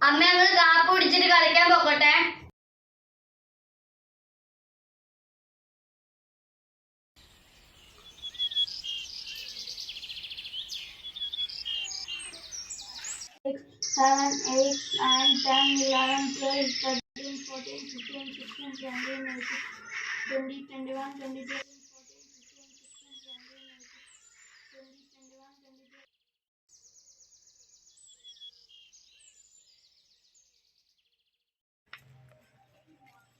അമ്മ ഞങ്ങൾ കാപ്പ് കുടിച്ചിട്ട് കളിക്കാൻ പോകട്ടെ. Seven, 8, 9, 10, 11, 12, 13, 14, 15, 16, 17, 18, 20, 21, 22, 14, 15, 16, 17,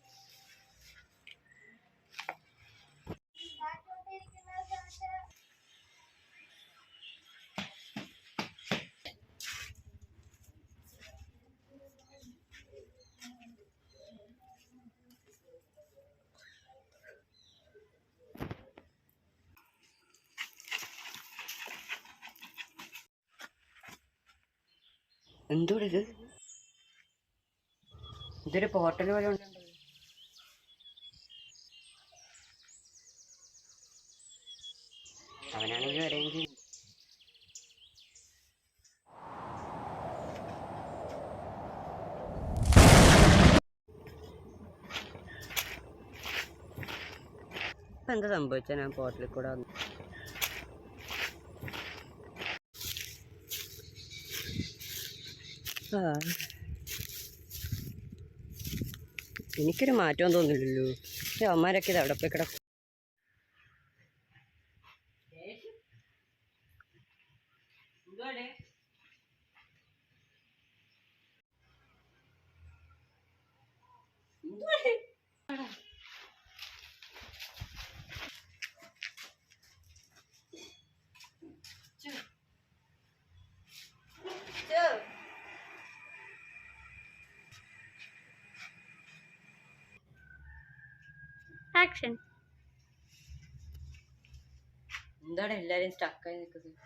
18, 20, 21, 22. എന്തോടെ ഇത്? ഇതൊരു പോർട്ടൽ പോലെ ഉണ്ട്. അവനാണെങ്കിൽ വരെയെങ്കിൽ ഇപ്പം എന്താ സംഭവിച്ചാൽ ഞാൻ പോർട്ടലിൽ കൂടെ വന്നു. എനിക്കൊരു മാറ്റം തോന്നില്ലല്ലോ. അവന്മാരൊക്കെ ഇത് അവിടെ പോയി കിടക്കും. Action. എന്താണ് എല്ലാരും സ്റ്റക്കായി നിൽക്കുന്നത്?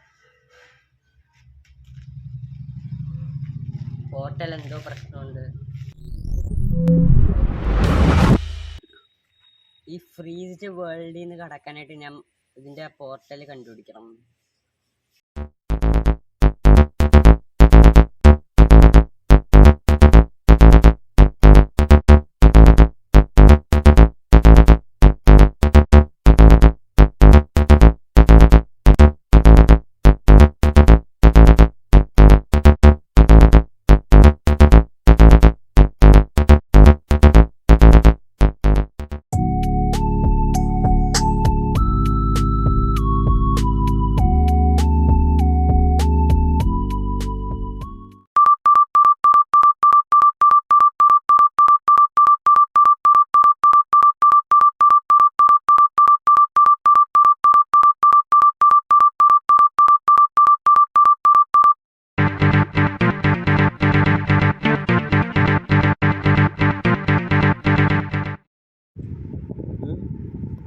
പോർട്ടൽ എന്തോ പ്രശ്നമുണ്ട്. ഈ ഫ്രീസ്ഡ് വേൾഡിൽ നിന്ന് കടക്കാനായിട്ട് ഞാൻ ഇതിന്റെ പോർട്ടൽ കണ്ടുപിടിക്കണം.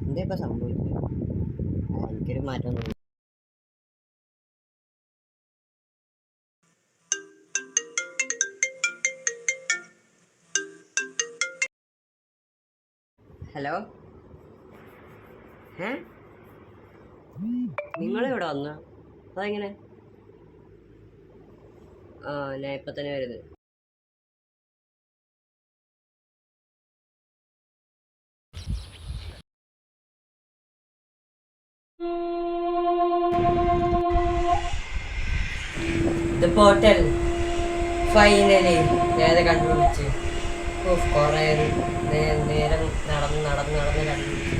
എന്താ ഇപ്പം സംഭവിച്ചത്? എനിക്കൊരു മാറ്റം തോന്നി. ഹലോ, നിങ്ങളിവിടെ വന്നോ? അതെങ്ങനെ? ഞാൻ ഇപ്പം തന്നെ വരുന്നത്. ഇത് പോർട്ടൽ ഫൈനലി ഞാനത് കണ്ടുപിടിച്ച്. കുറേ നേരം നടന്ന് കണ്ടുപിടിച്ചു.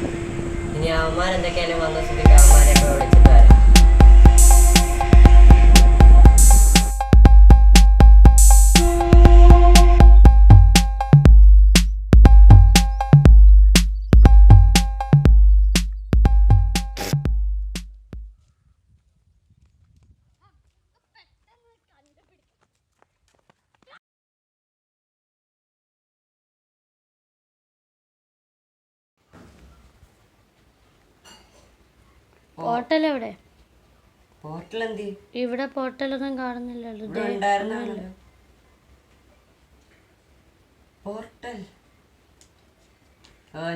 ഇനി അവന്മാരെന്തൊക്കെയാലും വന്ന സ്ഥിതിക്ക് അവന്മാരെയൊക്കെ വിളിച്ചിട്ട് വരാം. പോർട്ടൽ എവിടെ? പോർട്ടൽ എന്തി? ഇവിടെ പോർട്ടലൊന്നും കാണുന്നില്ലല്ലോ. പോർട്ടൽ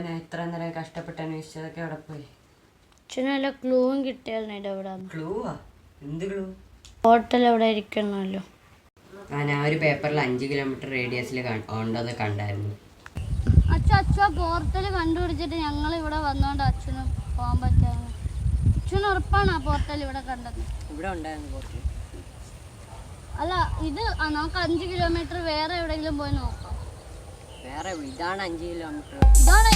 ഞാൻ ഇത്ര നേരം കഷ്ടപ്പെട്ട് അന്വേഷിച്ചതൊക്കെ അവിടെ പോയി. നല്ല ക്ലൂവും കിട്ടിയാൽ ഇവിടെ. ക്ലൂവാ? എന്ത് ക്ലൂ? പോർട്ടൽ എവിടെ ഇരിക്കണമല്ലോ. ആ ഞാൻ ഒരു പേപ്പറിൽ 5 കിലോമീറ്റർ റേഡിയസിൽ ഉണ്ടെന്ന് കണ്ടായിരുന്നു. അച്ഛ പോർട്ടൽ കണ്ടുപിടിച്ചിട്ട് ഞങ്ങൾ ഇവിടെ വന്നോണ്ട് അച്ഛന് പോകാൻ പറ്റാണ്. അച്ഛന് ഉറപ്പാണ് ആ പോർട്ടൽ ഇവിടെ കണ്ടത്? ഇവിടെ ഉണ്ടായിരുന്നു പോർട്ടൽ. അല്ല ഇത് നമുക്ക് 5 കിലോമീറ്റർ വേറെ എവിടെയെങ്കിലും പോയി നോക്കാം. വേറെ ഇതാണ് 5 കിലോമീറ്റർ. ഇതാണ്